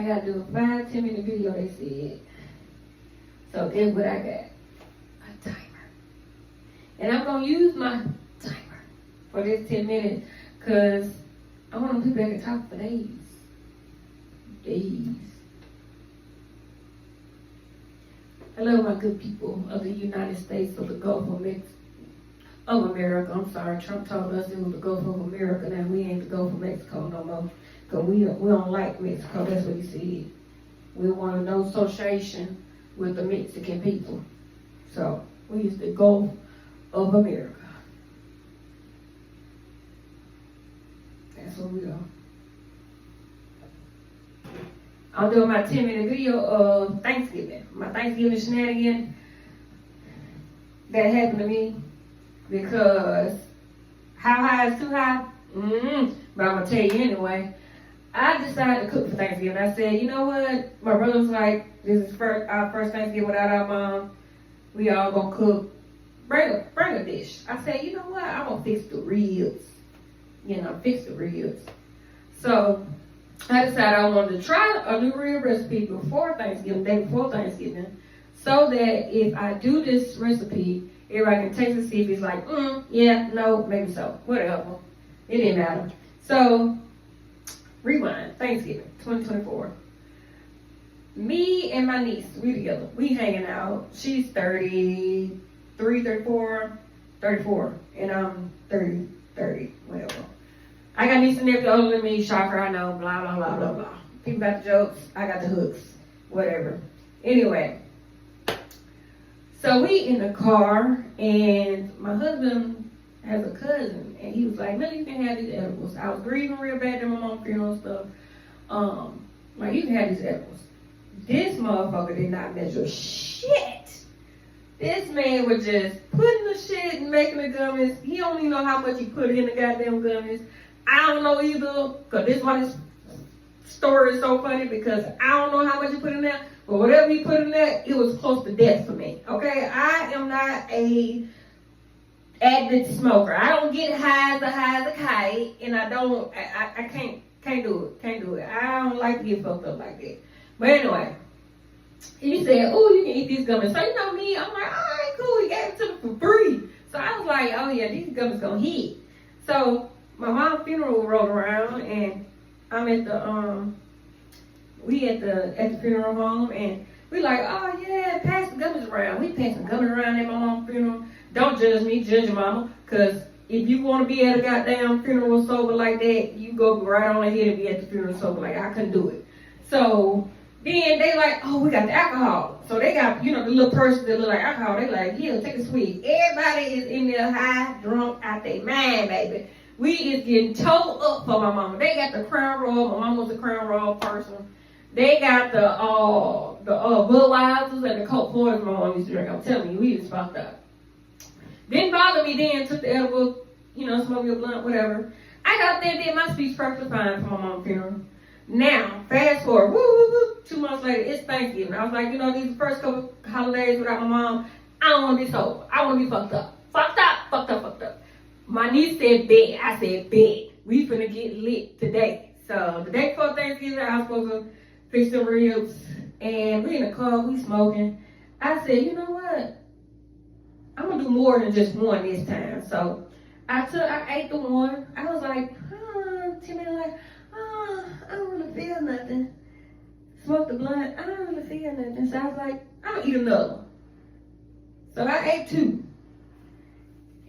I got to do a 5-10 minute video, they said. So guess what I got? A timer. And I'm going to use my timer for this 10 minutes because I want them people that can talk for days. Hello, my good people of the United States of the Gulf of America. I'm sorry, Trump told us it was the Gulf of America. Now we ain't the Gulf of Mexico no more. Because we don't like Mexico. That's what he said. We want no association with the Mexican people. So we is the Gulf of America. That's what we are. I'm doing my 10-minute video of Thanksgiving. My Thanksgiving shenanigan that happened to me because how high is too high? But I'm going to tell you anyway. I decided to cook for Thanksgiving. I said, you know what? My brother was like, this is our first Thanksgiving without our mom. We all going to cook. Bring a dish. I said, you know what? I'm going to fix the ribs. Fix the ribs. So I decided I wanted to try a new rib recipe before Thanksgiving, day before Thanksgiving, so that if I do this recipe, everybody can taste and see if it's like, yeah, no, maybe so, whatever. It didn't matter. So, rewind, Thanksgiving, 2024. Me and my niece, we together, we hanging out. She's 33, 34, and I'm 30, whatever. I got niece and nephew older than me, shocker, I know, blah, blah, blah, blah, blah. People got the jokes, I got the hooks, whatever. Anyway, so we in the car, and my husband has a cousin, and he was like, man, you can have these edibles. I was grieving real bad at my mom's funeral and stuff. Like, you can have these edibles. This motherfucker did not measure shit. This man was just putting the shit and making the gummies. He don't even know how much he put in the goddamn gummies. I don't know either, because this why this story is so funny, because I don't know how much he put in there, but whatever he put in there, it was close to death for me, okay? I am not a avid smoker. I don't get high as a kite, and I can't do it. I don't like to get fucked up like that. But anyway, he said, oh, you can eat these gummies. So you know me, I'm like, all right, cool, he gave it to me for free. So I was like, oh yeah, these gummies gonna hit. So my mom's funeral rolled around, and I'm at the funeral home, and we like, oh yeah, pass the gummies around. We passing gummies around at my mom's funeral. Don't judge me, judge your mama, because if you want to be at a goddamn funeral sober like that, you go right on ahead and be at the funeral sober like I couldn't do it. So then they like, oh, we got the alcohol. So they got, the little person that look like alcohol. They like, yeah, take a swig. Everybody is in there high, drunk, out their mind, baby. We is getting towed up for my mama. They got the Crown Royal. My mama was a Crown Royal person. They got the Budweisers and the Coke Fords my mom used to drink. I'm telling you, we just fucked up. Didn't bother me then. Took the edible, smoked your blunt, whatever. I got up there and did my speech perfectly fine for my mom's funeral. Now, fast forward, 2 months later, it's Thanksgiving. I was like, these first couple holidays without my mom, I don't want to be sober. I want to be fucked up. Fucked up. My niece said, bet. I said, bet. We finna get lit today. So, the day before Thanksgiving, I was supposed to fix the ribs. And we in the car, we smoking. I said, you know what? I'm gonna do more than just one this time. So, I ate the one. I was like, Timmy, like, I don't really feel nothing. Smoked the blunt, I don't really feel nothing. So I was like, I'm gonna eat another. So I ate 2.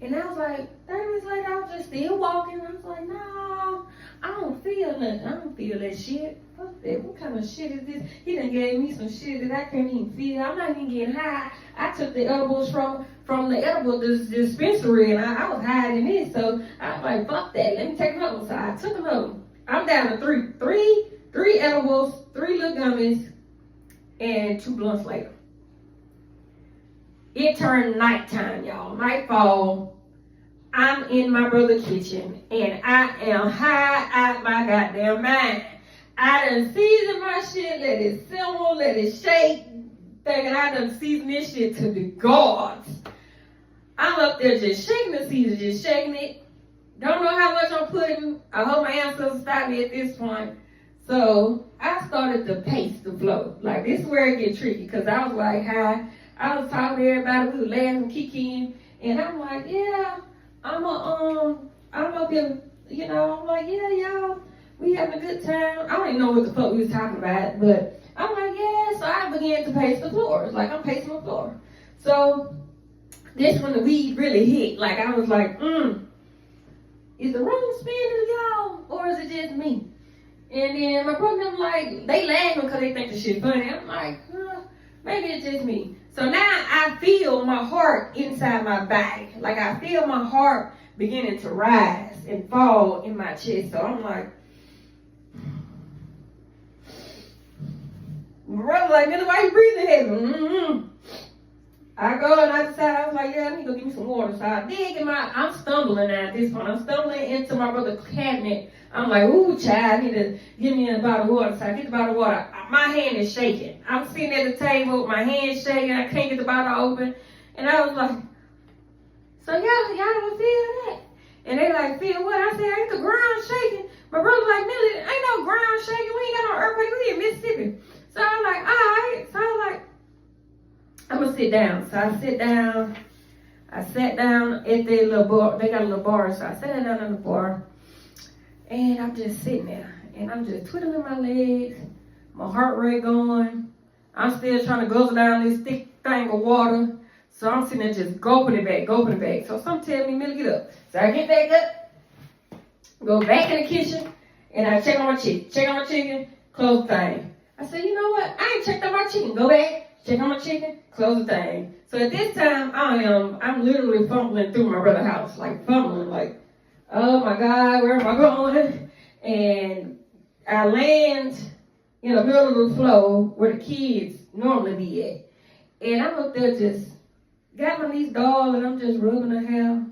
And I was like, 30 minutes later, I was just still walking. I was like, no, I don't feel nothing. I don't feel that shit. Fuck that. What kind of shit is this? He done gave me some shit that I can't even feel. I'm not even getting high. I took the edibles from the edible dispensary, and I was high in it. So I was like, fuck that. Let me take another one. So I took another one. I'm down to 3. 3 edibles, 3 little gummies, and 2 blunts later. It turned nighttime, y'all. Nightfall. I'm in my brother's kitchen, and I am high out my goddamn mind. I done seasoned my shit, let it simmer, let it shake, thinking I done seasoned this shit to the gods. I'm up there just shaking the season, just shaking it. Don't know how much I'm putting. I hope my ancestors stop me at this point. So I started to pace the floor. Like, this is where it gets tricky, because I was like, hi. I was talking to everybody, we were laughing, kicking, and I'm like, yeah, I'm up here, I'm like, yeah, y'all, we having a good time. I don't even know what the fuck we was talking about, but I'm like, yeah, so I began to pace the floors, like I'm pacing the floor. So this when the weed really hit, like I was like, is the room spinning, y'all, or is it just me? And then my brother, I'm like, they laughing because they think the shit funny. I'm like, maybe it's just me. So now I feel my heart inside my body. Like I feel my heart beginning to rise and fall in my chest. So I'm like, my brother's like, Millie, why you breathing heavy? I go and I decide, I was like, yeah, I need to go get me some water. So I dig in I'm stumbling now at this point. I'm stumbling into my brother's cabinet. I'm like, ooh, child, I need to give me a bottle of water. So I get the bottle of water. My hand is shaking. I'm sitting at the table, my hand's shaking. I can't get the bottle open. And I was like, so y'all don't feel that? And they like, feel what? I said, ain't the ground shaking? My brother like, Millie, ain't no ground shaking. We ain't got no earthquake. We in Mississippi. So I'm like, all right. So I'm like, I'm gonna sit down. So I sit down. I sat down at their little bar. They got a little bar. So I sat down in the bar. And I'm just sitting there. And I'm just twiddling my legs. My heart rate going. I'm still trying to guzzle down this thick thing of water. So I'm sitting there just gulping it back. So some tell me, Millie, get up. So I get back up, go back in the kitchen, and I check on my chicken, close the thing. I said, you know what? I ain't checked on my chicken. Go back, check on my chicken, close the thing. So at this time, I'm literally fumbling through my brother's house, like fumbling, like, oh my God, where am I going? And I land in the middle of the floor where the kids normally be at. And I'm up there just got my niece doll and I'm just rubbing her hair,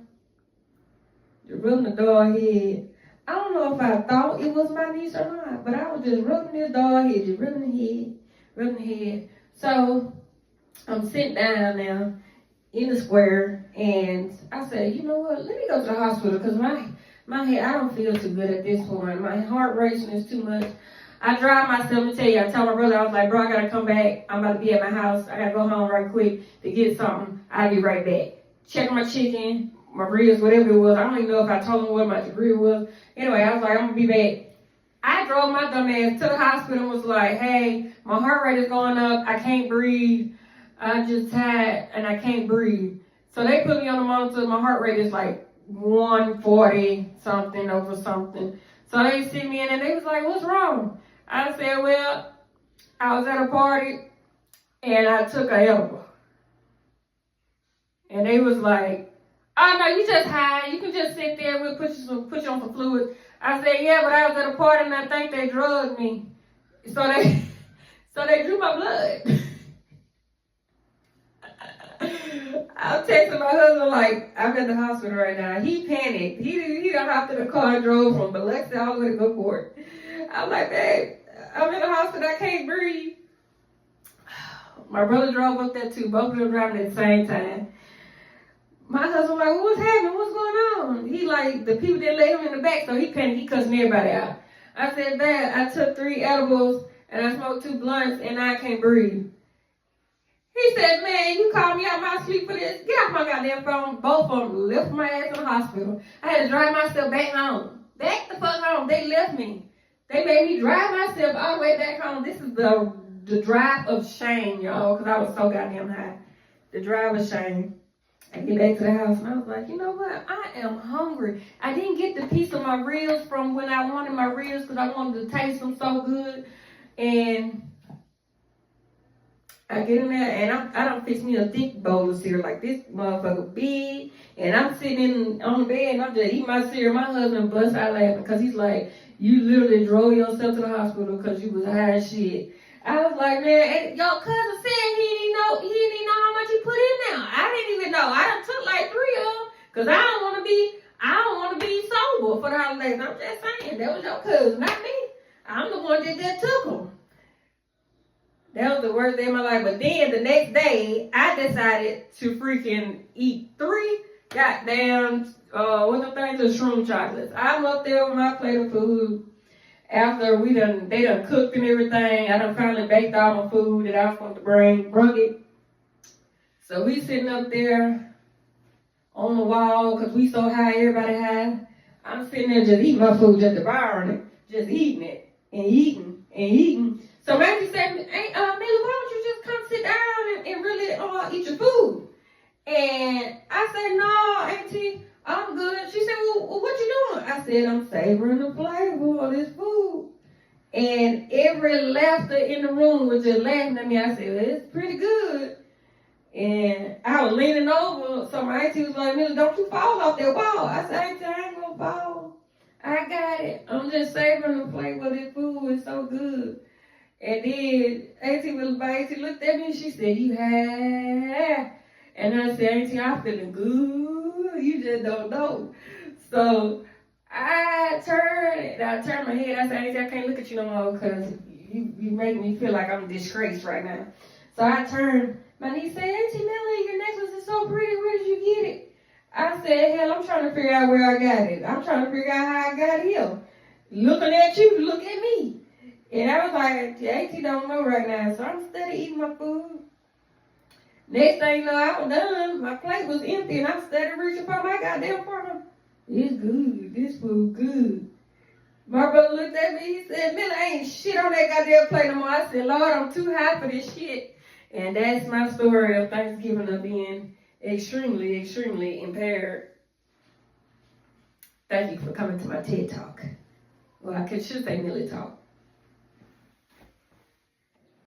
just rubbing the doll head. I don't know if I thought it was my niece or not, but I was just rubbing this doll head, just rubbing the head. So I'm sitting down now in the square and I said, you know what, let me go to the hospital because my head, I don't feel too good at this point. My heart racing is too much. I drive myself to tell you, I told my brother, I was like, bro, I gotta come back. I'm about to be at my house. I gotta go home right quick to get something. I'll be right back. Check my chicken, my ribs, whatever it was. I don't even know if I told him what my rib was. Anyway, I was like, I'm gonna be back. I drove my dumb ass to the hospital and was like, hey, my heart rate is going up. I can't breathe. I just tired and I can't breathe. So they put me on the monitor. My heart rate is like 140 something over something. So they see me in and they was like, what's wrong? I said, well, I was at a party and I took a edible. And they was like, oh no, you just high. You can just sit there. We'll put you on some fluids. I said, yeah, but I was at a party and I think they drugged me. So they drew my blood. I was texting my husband like, I'm at the hospital right now. He panicked. He got hopped in the car and drove from Biloxi all the way to Gulfport. I'm like, babe, I'm in the hospital. I can't breathe. My brother drove up there too. Both of them driving at the same time. My husband like, well, what's happening? What's going on? He like, the people didn't let him in the back, so he panicked. He cussing everybody out. I said, Dad, I took 3 edibles and I smoked 2 blunts and I can't breathe. He said, man, you called me out my sleep for this. Get off my goddamn phone. Both of them left my ass in the hospital. I had to drive myself back home. Back the fuck home. They left me. They made me drive myself all the way back home. This is the drive of shame, y'all, because I was so goddamn high. The drive of shame. I get back to the house and I was like, you know what? I am hungry. I didn't get the piece of my ribs from when I wanted my ribs because I wanted to taste them so good. And I get in there and I don't fix me a thick bowl of cereal like this motherfucker big. And I'm sitting on the bed and I'm just eating my cereal. My husband busts out laughing because he's like, you literally drove yourself to the hospital because you was high as shit. I was like, man, your cousin said he didn't even know how much he put in there. I didn't even know. I done took like 3 of them because I don't want to be sober for the holidays. I'm just saying, that was your cousin, not me. I'm the one that took them. That was the worst day of my life. But then the next day, I decided to freaking eat 3 goddamn, what the things, the shroom chocolates. I'm up there with my plate of food. After they done cooked and everything, I done finally baked all my food that I was supposed to bring it. So we sitting up there on the wall, cause we so high, everybody high. I'm sitting there just eating my food, just devouring it, just eating it, and eating, and eating. So Maggie said, hey, Millie, why don't you just come sit down and really eat your food? And I said, no, Auntie, I'm good. She said, well, what you doing? I said, I'm savoring the flavor of this food. And every laughter in the room was just laughing at me. I said, well, it's pretty good. And I was leaning over, so my auntie was like, Millie, don't you fall off that wall. I said, Auntie, I ain't gonna fall. I got it. I'm just savoring the flavor of this food. It's so good. And then Auntie looked at me and she said, you have. And I said, Auntie, I'm feeling good. You just don't know. So I turned my head. I said, Auntie, I can't look at you no more because you make me feel like I'm disgraced right now. So I turned. My niece said, Auntie Millie, your necklace is so pretty. Where did you get it? I said, hell, I'm trying to figure out where I got it. I'm trying to figure out how I got here. Looking at you, look at me. And I was like, Auntie don't know right now. So I'm steady eating my food. Next thing you know, I was done. My plate was empty, and I'm steady reaching for my goddamn partner. It's good. This food good. My brother looked at me. He said, Millie, ain't shit on that goddamn plate no more. I said, Lord, I'm too high for this shit. And that's my story of Thanksgiving, of being extremely, extremely impaired. Thank you for coming to my TED Talk. Well, I should say Millie Talk.